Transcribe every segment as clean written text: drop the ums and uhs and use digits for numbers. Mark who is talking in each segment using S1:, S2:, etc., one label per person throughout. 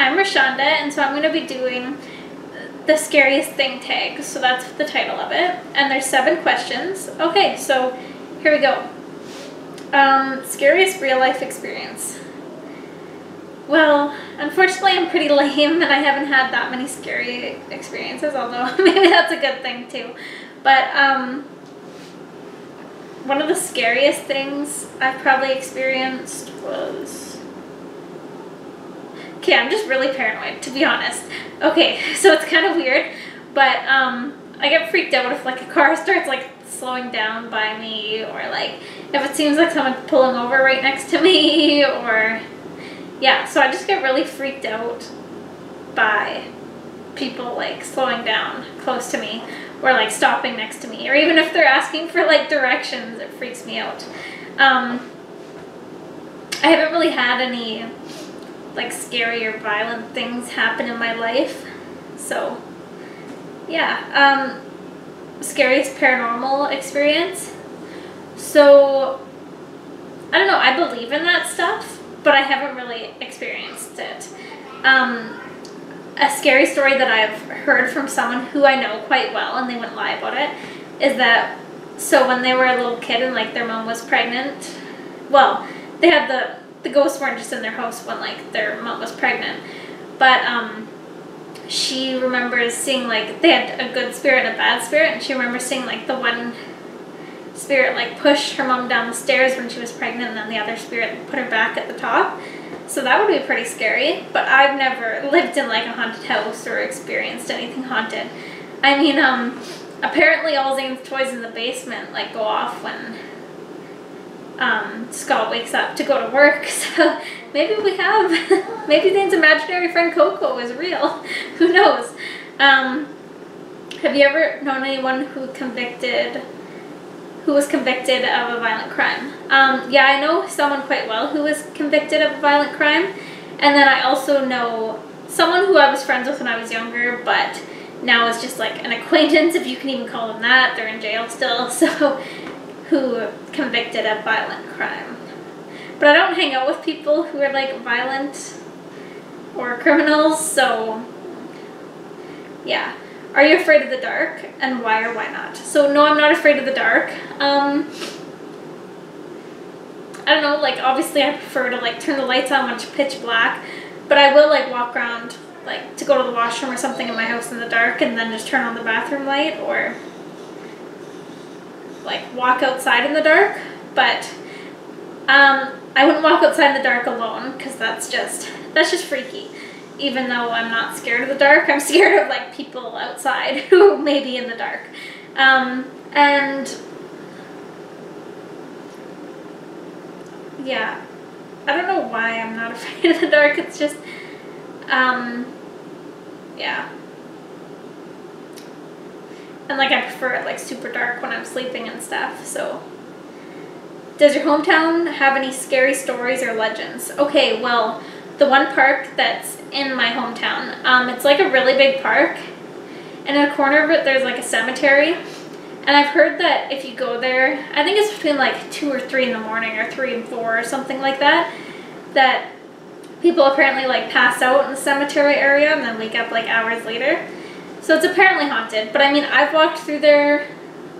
S1: I'm Rashonda, and so I'm going to be doing the Scariest Thing Tag. So that's the title of it. And there's 7 questions. Okay, so here we go. Scariest real life experience. Well, unfortunately I'm pretty lame and I haven't had that many scary experiences, although maybe that's a good thing too. But one of the scariest things I've probably experienced was... Okay, I'm just really paranoid, to be honest. Okay, so it's kind of weird, but I get freaked out if like a car starts like slowing down by me, or like if it seems like someone's pulling over right next to me, or yeah, so I just get really freaked out by people like slowing down close to me, or like stopping next to me, or even if they're asking for like directions, it freaks me out. I haven't really had any like scary or violent things happen in my life, so yeah. Scariest paranormal experience. So I don't know, I believe in that stuff, but I haven't really experienced it. A scary story that I've heard from someone who I know quite well, and they wouldn't lie about it, is that so when they were a little kid and like their mom was pregnant, well, they had the ghosts weren't just in their house when like their mom was pregnant, but she remembers seeing like they had a good spirit and a bad spirit, and she remembers seeing like the one spirit like push her mom down the stairs when she was pregnant, and then the other spirit put her back at the top. So that would be pretty scary, but I've never lived in like a haunted house or experienced anything haunted. I mean, apparently all Zane's toys in the basement like go off when Scott wakes up to go to work, so maybe we have, maybe Zane's imaginary friend Coco is real. Who knows? Have you ever known anyone who was convicted of a violent crime? Yeah, I know someone quite well who was convicted of a violent crime, and then I also know someone who I was friends with when I was younger, but now is just like an acquaintance, if you can even call them that. They're in jail still, so who convicted of violent crime. But I don't hang out with people who are like violent or criminals, so yeah. Are you afraid of the dark, and why or why not? So no, I'm not afraid of the dark. I don't know, like obviously I prefer to like turn the lights on when it's pitch black, but I will like walk around like to go to the washroom or something in my house in the dark and then just turn on the bathroom light, or like walk outside in the dark. But I wouldn't walk outside in the dark alone, because that's just freaky. Even though I'm not scared of the dark, I'm scared of like people outside who may be in the dark. And yeah, I don't know why I'm not afraid of the dark. It's just, yeah. And like I prefer it like super dark when I'm sleeping and stuff, so. Does your hometown have any scary stories or legends? Okay, well, the one park that's in my hometown, it's like a really big park, and in a corner of it there's like a cemetery, and I've heard that if you go there, I think it's between like 2 or 3 in the morning, or 3 and 4 or something like that, that people apparently like pass out in the cemetery area and then wake up like hours later. So it's apparently haunted. But I mean, I've walked through there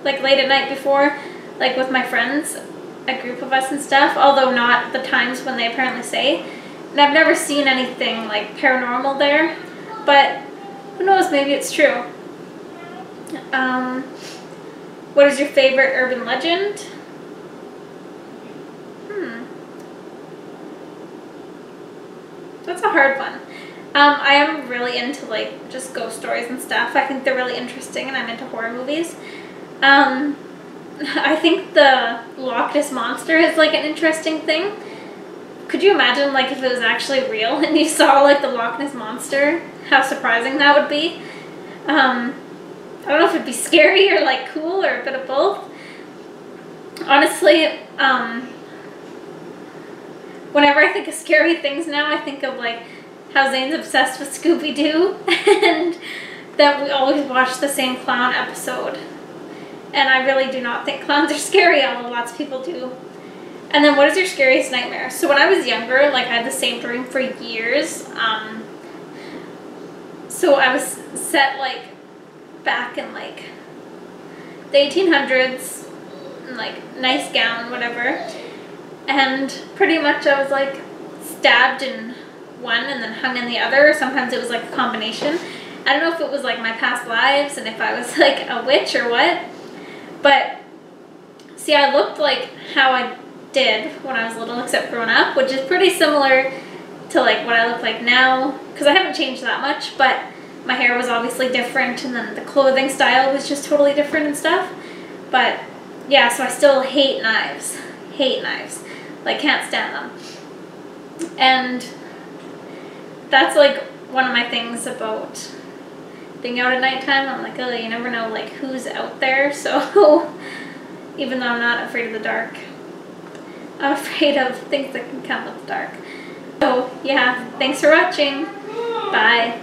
S1: like late at night before, like with my friends, a group of us and stuff, although not the times when they apparently say. And I've never seen anything like paranormal there, but who knows, maybe it's true. What is your favorite urban legend? That's a hard one. I am really into like just ghost stories and stuff. I think they're really interesting, and I'm into horror movies. I think the Loch Ness Monster is like an interesting thing. Could you imagine like if it was actually real and you saw like the Loch Ness Monster? How surprising that would be. I don't know if it'd be scary or like cool, or a bit of both. Honestly, whenever I think of scary things now, I think of like how Zane's obsessed with Scooby-Doo, and that we always watch the same clown episode. And I really do not think clowns are scary, although lots of people do. And then what is your scariest nightmare? So when I was younger, like I had the same dream for years. So I was set like back in like the 1800s, like nice gown, whatever, and pretty much I was like stabbed in one and then hung in the other. Sometimes it was like a combination. I don't know if it was like my past lives and if I was like a witch or what, but see, I looked like how I did when I was little, except grown up, which is pretty similar to like what I look like now, because I haven't changed that much, but my hair was obviously different, and then the clothing style was just totally different and stuff. But yeah, so I still hate knives. Hate knives. Like, can't stand them. And that's like one of my things about being out at nighttime. I'm like, oh, you never know like who's out there, so even though I'm not afraid of the dark, I'm afraid of things that can come with the dark. So yeah, thanks for watching. Bye.